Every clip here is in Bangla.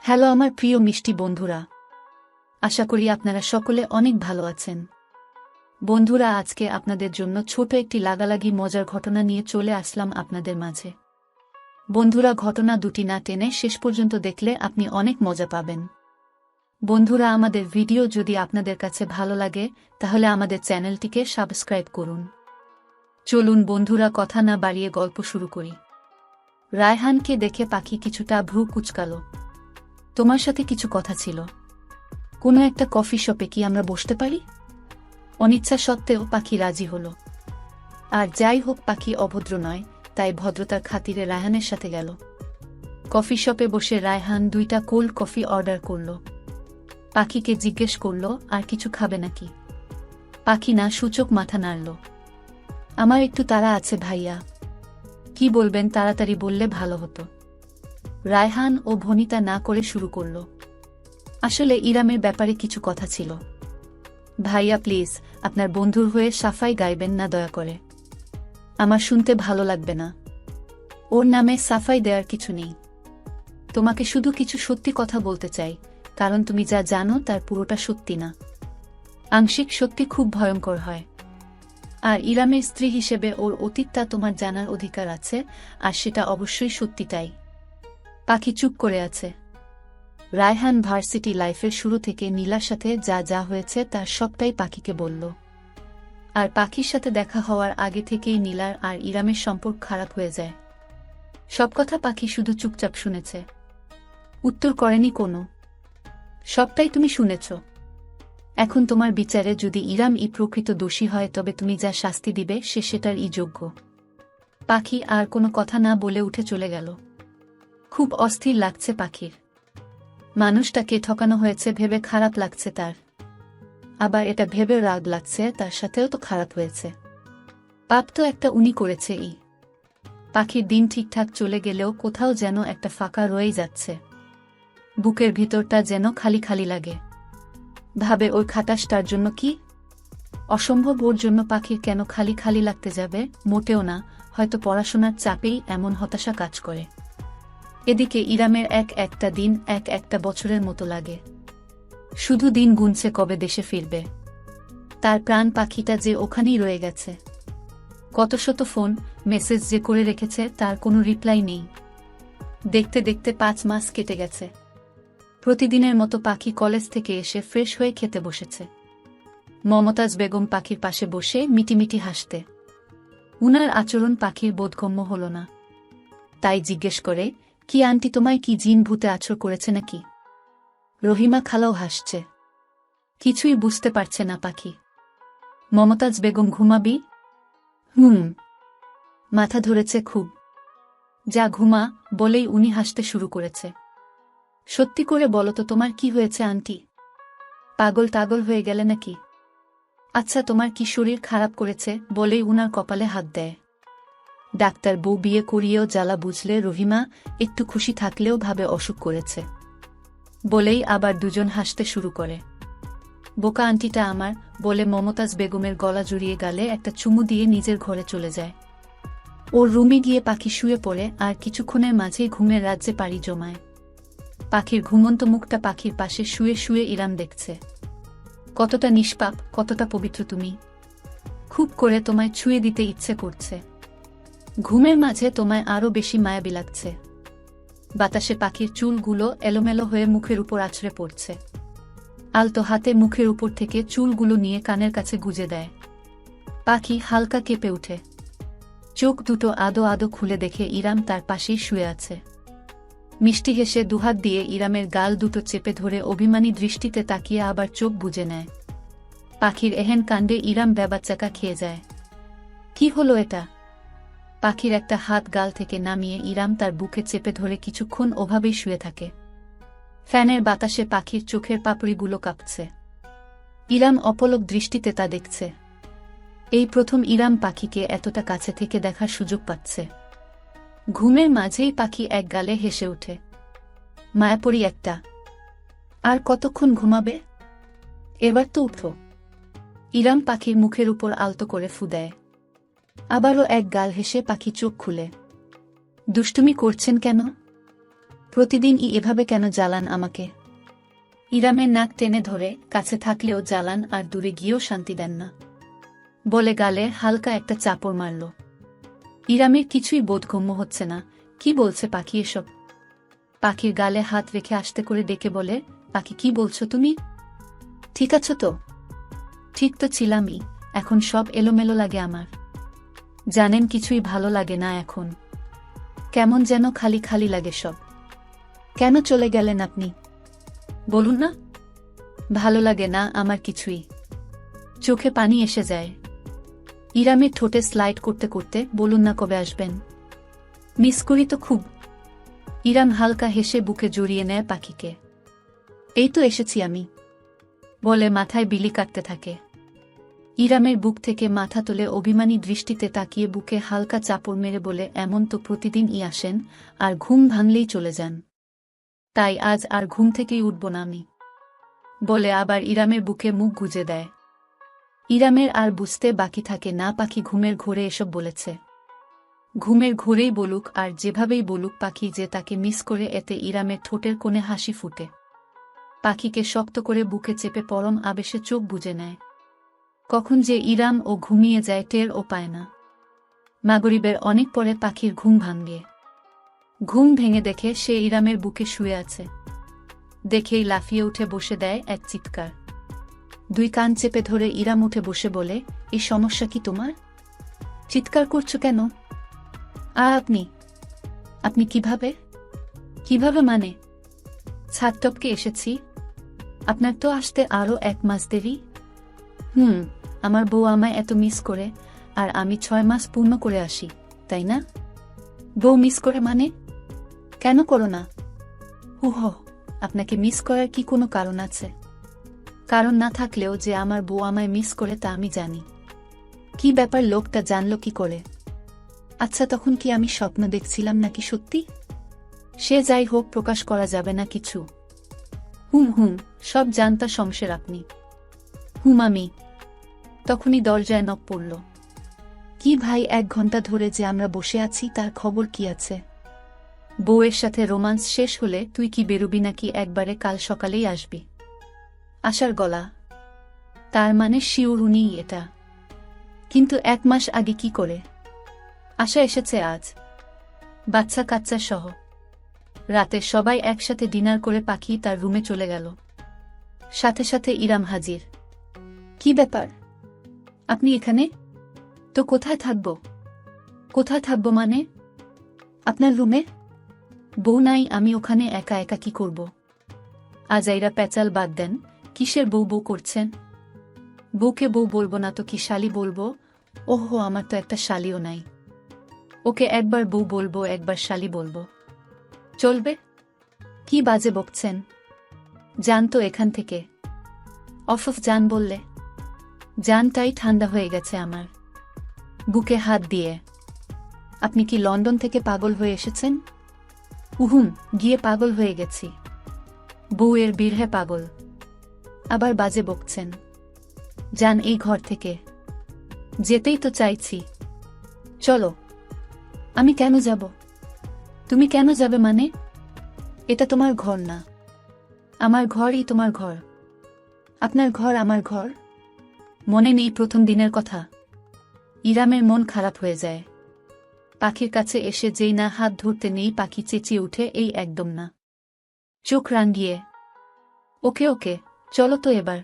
হ্যালো আমার প্রিয় মিষ্টি বন্ধুরা, আশা করি আপনারা সকলে অনেক ভালো আছেন। বন্ধুরা, আজকে আপনাদের জন্য ছোট একটি লাগালাগি মজার ঘটনা নিয়ে চলে আসলাম আপনাদের মাঝে। বন্ধুরা, ঘটনা দুটি না টেনে শেষ পর্যন্ত দেখলে আপনি অনেক মজা পাবেন। বন্ধুরা, আমাদের ভিডিও যদি আপনাদের কাছে ভালো লাগে তাহলে আমাদের চ্যানেলটিকে সাবস্ক্রাইব করুন। চলুন বন্ধুরা, কথা না বাড়িয়ে গল্প শুরু করি। রায়হানকে দেখে পাখি কিছুটা ভ্রু কুঁচকালো। তোমার সাথে কিছু কথা ছিল। কোনো একটা কফি শপে কি আমরা বসতে পারি? অনিচ্ছা সত্ত্বেও পাখি রাজি হল। আর যাই হোক, পাখি অভদ্র নয়, তাই ভদ্রতার খাতিরে রায়হানের সাথে গেল। কফি শপে বসে রায়হান 2টা কোল্ড কফি অর্ডার করল। পাখিকে জিজ্ঞেস করল, আর কিছু খাবে নাকি? পাখি না সূচক মাথা নাড়ল। আমার একটু তাড়া আছে ভাইয়া। কি বলবেন, তাড়াতাড়ি বললে ভালো হতো। রায়হান ও ভনিতা না করে শুরু করল, আসলে ইরামের ব্যাপারে কিছু কথা ছিল। ভাইয়া প্লিজ, আপনার বন্ধুর হয়ে সাফাই গাইবেন না দয়া করে। আমার শুনতে ভালো লাগবে না। ওর নামে সাফাই দেওয়ার কিছু নেই। তোমাকে শুধু কিছু সত্যি কথা বলতে চাই, কারণ তুমি যা জানো তার পুরোটা সত্যি না। আংশিক সত্যি খুব ভয়ঙ্কর হয়। আর ইরামের স্ত্রী হিসেবে ওর অতীতটা তোমার জানার অধিকার আছে, আর সেটা অবশ্যই সত্যিটাই। পাখি চুপ করে আছে। রায়হান ভার্সিটি লাইফের শুরু থেকে নীলার সাথে যা যা হয়েছে তার সবটাই পাখিকে বলল। আর পাখির সাথে দেখা হওয়ার আগে থেকেই নীলার আর ইরামের সম্পর্ক খারাপ হয়ে যায়। সব কথা পাখি শুধু চুপচাপ শুনেছে, উত্তর করেনি কোনো। সবটাই তুমি শুনেছ। এখন তোমার বিচারে যদি ইরাম প্রকৃত দোষী হয় তবে তুমি যা শাস্তি দিবে সে সেটার যোগ্য। পাখি আর কোনো কথা না বলে উঠে চলে গেল। খুব অস্থির লাগছে পাখির। মানুষটাকে ঠকানো হয়েছে ভেবে খারাপ লাগছে তার। আবার এটা ভেবে রাগ লাগছে, তার সাথেও তো খারাপ হয়েছে। পাপ তো একটা উনি করেছে। পাখির দিন ঠিকঠাক চলে গেলেও কোথাও যেন একটা ফাঁকা রয়েই যাচ্ছে। বুকের ভিতরটা যেন খালি খালি লাগে। ভাবে ওই খাটাসটার জন্য কি অসম্ভব, ওর জন্য পাখির কেন খালি খালি লাগতে যাবে? মোটেও না, হয়তো পড়াশোনার চাপেই এমন হতাশা কাজ করে। এদিকে ইরামের এক একটা দিন এক একটা বছরের মতো লাগে। শুধু দিন গুনছে কবে দেশে ফিরবে। তার প্রাণ পাখিটা যে ওখানেই রয়ে গেছে। কত শত ফোন মেসেজ যে করে রেখেছে তার কোনো রিপ্লাই নেই। দেখতে দেখতে 5 মাস কেটে গেছে। প্রতিদিনের মতো পাখি কলেজ থেকে এসে ফ্রেশ হয়ে খেতে বসেছে। মমতাজ বেগম পাখির পাশে বসে মিটিমিটি হাসতে। উনার আচরণ পাখির বোধগম্য হল না। তাই জিজ্ঞেস করে, কি আন্টি, তোমায় কি জিন ভূতে আছর করেছে নাকি? রহিমা খালাও হাসছে। কিছুই বুঝতে পারছে না পাখি। মমতাজ বেগম, ঘুমাবি? মাথা ধরেছে খুব। যা ঘুমা, বলেই উনি হাসতে শুরু করেছে। সত্যি করে বলো তো, তোমার কি হয়েছে আন্টি? পাগল টাগল হয়ে গেলে নাকি? আচ্ছা, তোমার কি শরীর খারাপ করেছে? বলেই উনার কপালে হাত দেয়। ডাক্তার বউ বিয়ে করিয়েও জ্বালা বুঝলে রহিমা একটু খুশি থাকলেও ভাবে অসুখ করেছে। বলেই আবার দুজন হাসতে শুরু করে। বোকা আন্টিটা আমার, বলে মমতাজ বেগমের গলা জড়িয়ে গালে একটা চুমু দিয়ে নিজের ঘরে চলে যায়। ওর রুমে গিয়ে পাখি শুয়ে পড়ে আর কিছুক্ষণের মাঝেই ঘুমের রাজ্যে পাড়ি জমায়। পাখির ঘুমন্ত মুখটা পাখির পাশে শুয়ে শুয়ে ইরাম দেখছে। কতটা নিষ্পাপ, কতটা পবিত্র তুমি। খুব করে তোমায় ছুঁয়ে দিতে ইচ্ছে করছে। ঘুমের মাঝে তোমায় আরও বেশি মায়াবী লাগছে। বাতাসে পাখির চুলগুলো এলোমেলো হয়ে মুখের উপর আছড়ে পড়ছে। আলতো হাতে মুখের উপর থেকে চুলগুলো নিয়ে কানের কাছে গুজে দেয়। পাখি হালকা কেঁপে উঠে। চোখ দুটো আদো আদো খুলে দেখে ইরাম তার পাশেই শুয়ে আছে। মিষ্টি হেসে দুহাত দিয়ে ইরামের গাল দুটো চেপে ধরে অভিমানী দৃষ্টিতে তাকিয়ে আবার চোখ বুজে নেয়। পাখির এহেন কাণ্ডে ইরাম বেবাচ্চাকা খেয়ে যায়। কি হলো এটা? পাখির একটা হাত গাল থেকে নামিয়ে ইরাম তার বুকে চেপে ধরে কিছুক্ষণ ওভাবেই শুয়ে থাকে। ফ্যানের বাতাসে পাখির চোখের পাপড়িগুলো কাঁপছে। ইরাম অপলক দৃষ্টিতে তা দেখছে। এই প্রথম ইরাম পাখিকে এতটা কাছে থেকে দেখার সুযোগ পাচ্ছে। ঘুমের মাঝেই পাখি এক গালে হেসে ওঠে। মায়াপরি একটা। আর কতক্ষণ ঘুমাবে? এবার তো উঠো। ইরাম পাখির মুখের উপর আলতো করে ফু দেয়। আবারও এক গাল হেসে পাখি চোখ খুলে। দুষ্টুমি করছেন কেন? প্রতিদিন এভাবে কেন জ্বালান আমাকে? ইরামের নাক টেনে ধরে কাছে থাকলেও জ্বালান আর দূরে গিয়েও শান্তি দেন না। বলে গালে হালকা একটা চাপড় মারল। ইরামের কিছুই বোধগম্য হচ্ছে না, কি বলছে পাখি এসব? পাখির গালে হাত রেখে আস্তে করে ডেকে বলে, পাখি কি বলছো তুমি? ঠিক আছো তো? ঠিক তো ছিলামই, এখন সব এলোমেলো লাগে আমার। জানেন কিছুই ভালো লাগে না এখন, কেমন যেন খালি খালি লাগে সব। কেন চলে গেলেন আপনি? বলুন না। ভালো লাগে না আমার কিছুই, চোখে পানি এসে যায়। ইরামের ঠোঁটে স্লাইড করতে করতে বলুন না কবে আসবেন? মিস করি তো খুব। ইরাম হালকা হেসে বুকে জড়িয়ে নেয় পাখিকে। এই তো এসেছি আমি, বলে মাথায় বিলি কাটতে থাকে। ইরামের বুক থেকে মাথা তুলে অভিমানী দৃষ্টিতে তাকিয়ে বুকে হালকা চাপড় মেরে বলে, এমন তো প্রতিদিনই আসেন আর ঘুম ভাঙলেই চলে যান, তাই আজ আর ঘুম থেকেই উঠব না আমি, বলে আবার ইরামের বুকে মুখ গুজে দেয়। ইরামের আর বুঝতে বাকি থাকে না পাখি ঘুমের ঘোরে এসব বলেছে। ঘুমের ঘোরেই বলুক আর যেভাবেই বলুক পাখি যে তাকে মিস করে, এতে ইরামের ঠোঁটের কোণে হাসি ফুটে। পাখিকে শক্ত করে বুকে চেপে পরম আবেশে চোখ বুজে নেয়। কখন যে ইরাম ও ঘুমিয়ে যায় টের ও পায় না। মাগরিবের অনেক পরে পাখির ঘুম ভাঙে। ঘুম ভেঙে দেখে সে ইরামের বুকে শুয়ে আছে। দেখেই লাফিয়ে উঠে বসে দেয় এক চিৎকার। দুই কান চেপে ধরে ইরাম উঠে বসে বলে, এই সমস্যা কি তোমার? চিৎকার করছো কেন? আপনি আপনি কিভাবে? কিভাবে মানে? ছাদ টপকে এসেছি। আপনার তো আসতে আরও 1 মাস দেরি। আমার বউ আমায় এত মিস করে, আর আমি 6 মাস পূর্ণ করে আসি, তাই না? বউ মিস করে মানে? কেন করো না? আপনাকে মিস করার কি কোনো কারণ আছে? কারণ না থাকলেও যে আমার বউ আমায় মিস করে তা আমি জানি। কি ব্যাপার, লোকটা জানলো কি করে? আচ্ছা, তখন কি আমি স্বপ্ন দেখছিলাম নাকি সত্যি? সে যাই হোক, প্রকাশ করা যাবে না কিছু। সব জানতা শমশের আপনি। আমি। তখনই দরজায় নক পড়ল। কি ভাই, 1 ঘন্টা ধরে যে আমরা বসে আছি তার খবর কি আছে? বউয়ের সাথে রোমান্স শেষ হলে তুই কি বেরুবি নাকি একবারে কাল সকালেই আসবি? আশার গলা। তার মানে শিওর উনিই এটা। কিন্তু 1 মাস আগে কি করে? আশা এসেছে আজ, বাচ্চা কাচ্চা সহ। রাতে সবাই একসাথে ডিনার করে পাখি তার রুমে চলে গেল। সাথে সাথে ইরাম হাজির। কি ব্যাপার, আপনি এখানে? তো কোথায় থাকব? কোথায় থাকব মানে? আপনার রুমে। বউ নাই, আমি ওখানে একা একা কি করব? আজাইরা প্যাচাল বাদ দেন, কিসের বউ বউ করছেন? বউকে বউ বলবো না তো কি শালি বলবো? ওহো, আমার তো একটা শালিও নাই। ওকে একবার বউ বলবো, একবার শালি বলবো, চলবে? কি বাজে বকছেন? যান তো এখান থেকে। অফ যান বললে। জানটাই ঠান্ডা হয়ে গেছে আমার। বুকে হাত দিয়ে। আপনি কি লন্ডন থেকে পাগল হয়ে এসেছেন? গিয়ে পাগল হয়ে গেছি। বউয়ের বিরহে পাগল, আবার বাজে বকছেন। যান এই ঘর থেকে। যেতেই তো চাইছি, চলো। আমি কেন যাব? তুমি কেন যাবে মানে? এটা তোমার ঘর না। আমার ঘরই তোমার ঘর। আপনার ঘর আমার ঘর। মনে নেই প্রথম দিনের কথা? ইরামের মন খারাপ হয়ে যায়। পাখির কাছে এসে যেই না হাত ধরতে নেই, পাখি চেঁচিয়ে উঠে, এই একদম না। চোখ রাঙিয়ে, ওকে ওকে, চলো তো এবার।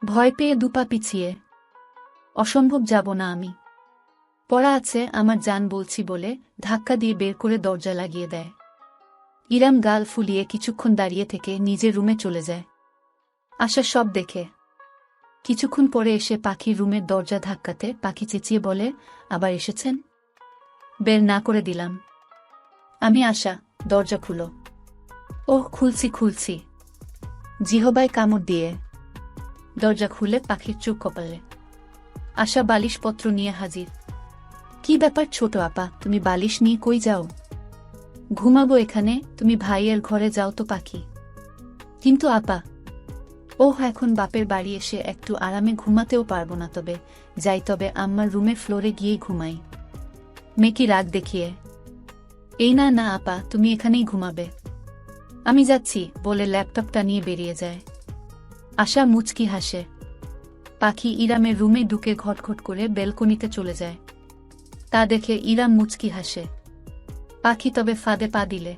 ভয় পেয়ে 2 পা পিছিয়ে, অসম্ভব যাব না আমি। পড়া আছে আমার, জান বলছি বলে ধাক্কা দিয়ে বের করে দরজা লাগিয়ে দেয়। ইরাম গাল ফুলিয়ে কিছুক্ষণ দাঁড়িয়ে থেকে নিজের রুমে চলে যায়। আশা সব দেখে। কিছুক্ষণ পরে এসে পাখির রুমের দরজা ধাক্কাতে পাখি চেঁচিয়ে বলে, আবার এসেছেন? বের না করে দিলাম। আমি আশা, দরজা খুলো। ওহ, খুলছি। জিহবায় কামড় দিয়ে দরজা খুলে পাখির চোখ কপালে। আশা বালিশপত্র নিয়ে হাজির। কি ব্যাপার ছোট আপা, তুমি বালিশ নিয়ে কই যাও? ঘুমাবো এখানে, তুমি ভাইয়ের ঘরে যাও তো পাখি। কিন্তু আপা। এখন বাপের বাড়ি এসে একটু আরামে ঘুমাতেও পারবো না, তবে যাই, তবে আম্মার রুমের ফ্লোরে গিয়েই ঘুমাই। মেকি রাগ দেখিয়ে। এই না আপা, তুমি এখানেই ঘুমাবে। আমি যাচ্ছি বলে ল্যাপটপটা নিয়ে বেরিয়ে যায়। আশা মুচকি হাসে। পাখি ইরামের রুমে ঢুকে ঘটঘট করে বেলকনিতে চলে যায়। তা দেখে ইরাম মুচকি হাসে। পাখি তবে ফাঁদে পা দিলে।